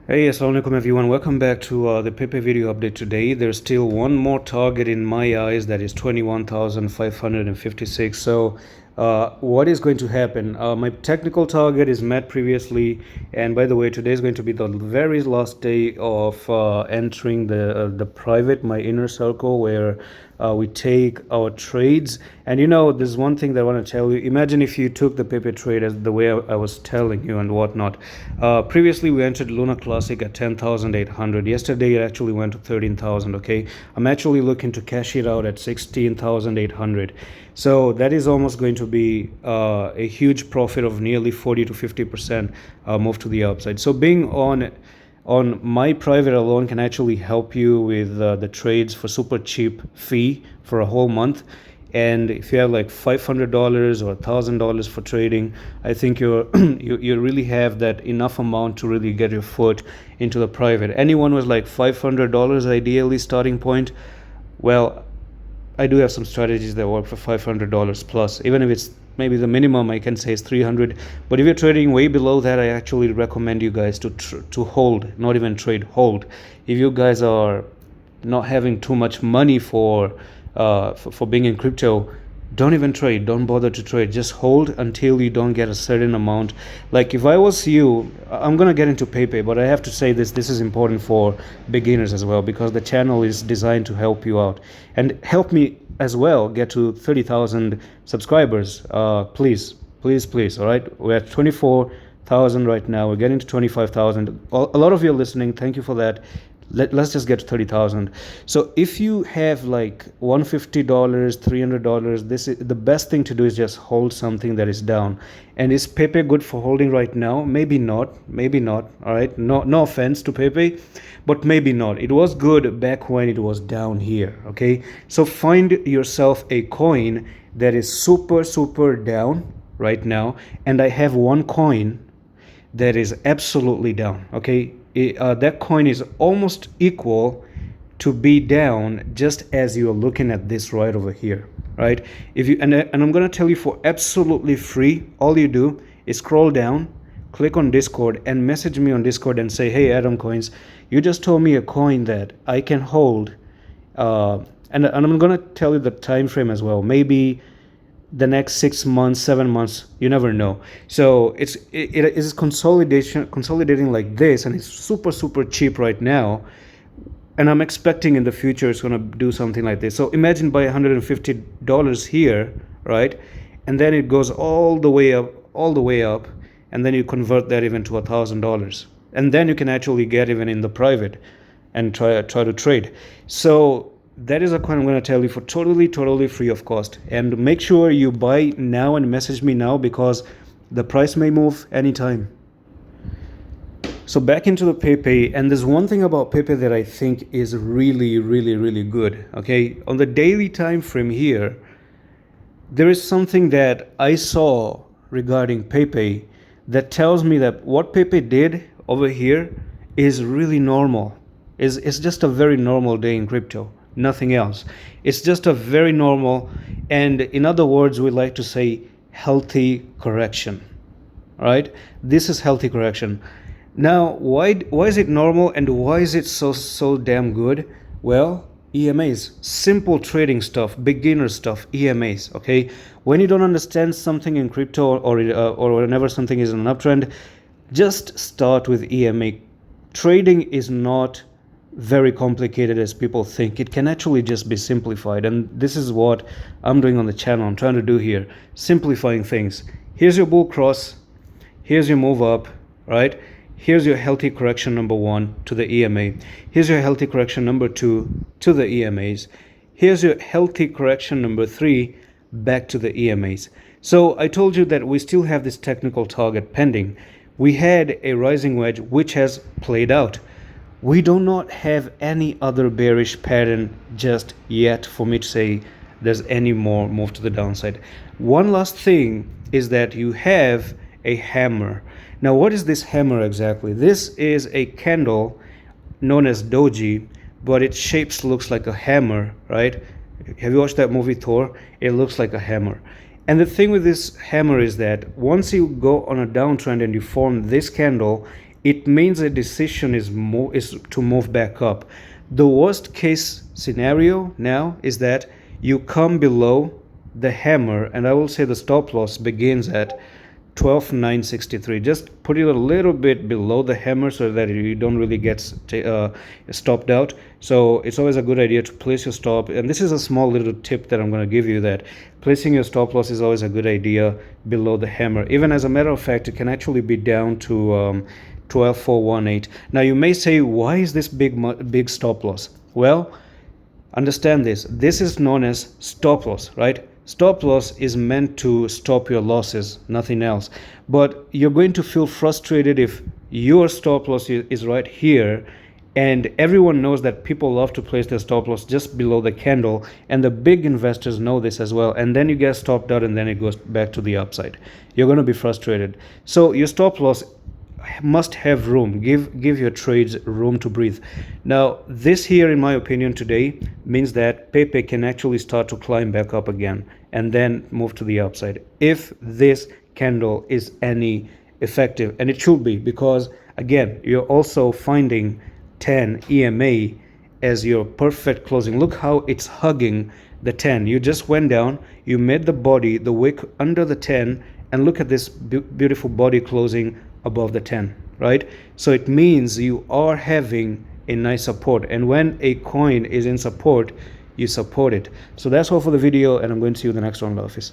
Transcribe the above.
Hey, assalamu alaikum everyone. Welcome back to the Pepe video update today. There's still one more target in my eyes, that is 21,556. So what is going to happen? My technical target is met previously, and by the way, today is going to be the very last day of entering the private, my inner circle, where we take our trades. And there's one thing that I want to tell you. Imagine if you took the Pepe trade as the way I was telling you and whatnot. Previously we entered Luna Classic at 10,800. Yesterday it actually went to 13,000. Okay, I'm actually looking to cash it out at 16,800. So that is almost going to be a huge profit of nearly 40 to 50% move to the upside. So being on my private alone can actually help you with the trades for super cheap fee for a whole month. And if you have like $500 or $1,000 for trading, I think you really have that enough amount to really get your foot into the private. Anyone with like $500 ideally starting point, well, I do have some strategies that work for $500 plus. Even if it's maybe the minimum I can say is 300, but if you're trading way below that, I actually recommend you guys to hold, not even trade, hold. If you guys are not having too much money for being in crypto, don't even trade, don't bother to trade, just hold until you don't get a certain amount. Like if I was you, I'm gonna get into Pepe, but I have to say this is important for beginners as well, because the channel is designed to help you out and help me as well get to 30,000 subscribers. Please, all right, we're at 24,000 right now, we're getting to 25,000. A lot of you are listening, thank you for that. Let's just get to 30,000. So if you have like $150, $300, this is the best thing to do, is just hold something that is down. And is Pepe good for holding right now? Maybe not, all right, no offense to Pepe, but maybe not. It was good back when it was down here. Okay, so find yourself a coin that is super down right now, and I have one coin that is absolutely down. Okay, that coin is almost equal to be down, just as you're looking at this right over here, right? If you and I'm going to tell you for absolutely free, all you do is scroll down, click on Discord, and message me on Discord and say, hey Adam Coins, you just told me a coin that I can hold, and I'm going to tell you the time frame as well, maybe the next 6 months, 7 months, you never know. So it is consolidating like this, and it's super cheap right now, and I'm expecting in the future it's going to do something like this. So imagine buy $150 here, right, and then it goes all the way up, and then you convert that even to $1,000, and then you can actually get even in the private and try to trade. So that is a coin I'm going to tell you for totally free of cost. And make sure you buy now and message me now, because the price may move anytime. So back into the Pepe, and there's one thing about Pepe that I think is really good. Okay, on the daily time frame here, there is something that I saw regarding Pepe that tells me that what Pepe did over here is really normal. It's just a very normal day in crypto, nothing else. It's just a very normal, and in other words, we like to say healthy correction. All right, this is healthy correction. Now, why is it normal, and why is it so damn good? Well, EMAs, simple trading stuff, beginner stuff, EMAs. Okay, when you don't understand something in crypto, or whenever something is in an uptrend, just start with EMA. Trading is not very complicated as people think. It can actually just be simplified, and this is what I'm doing on the channel. I'm trying to do here, simplifying things. Here's your bull cross, here's your move up, right? Here's your healthy correction number 1 to the EMA. Here's your healthy correction number 2 to the EMAs. Here's your healthy correction number 3 back to the EMAs. So I told you that we still have this technical target pending. We had a rising wedge which has played out. We do not have any other bearish pattern just yet for me to say there's any more move to the downside. One last thing is that you have a hammer. Now, what is this hammer exactly? This is a candle known as doji, but its shapes looks like a hammer, right? Have you watched that movie Thor? It looks like a hammer. And the thing with this hammer is that once you go on a downtrend and you form this candle, it means a decision is to move back up. The worst case scenario now is that you come below the hammer, and I will say the stop loss begins at 12,963. Just put it a little bit below the hammer so that you don't really get stopped out. So it's always a good idea to place your stop, and this is a small little tip that I'm going to give you, that placing your stop loss is always a good idea below the hammer. Even as a matter of fact, it can actually be down to 12,418. Now you may say, why is this big stop loss? Well, understand this. This is known as stop loss, right? Stop loss is meant to stop your losses, nothing else. But you're going to feel frustrated if your stop loss is right here, and everyone knows that people love to place their stop loss just below the candle, and the big investors know this as well, and then you get stopped out and then it goes back to the upside. You're going to be frustrated. So your stop loss must have room. Give your trades room to breathe. Now this here, in my opinion, today means that Pepe can actually start to climb back up again and then move to the upside, if this candle is any effective, and it should be, because again, you're also finding 10 EMA as your perfect closing. Look how it's hugging the 10. You just went down, you made the body, the wick under the 10, and look at this beautiful body closing above the 10, right? So it means you are having a nice support, and when a coin is in support, you support it. So that's all for the video, and I'm going to see you in the next one, office.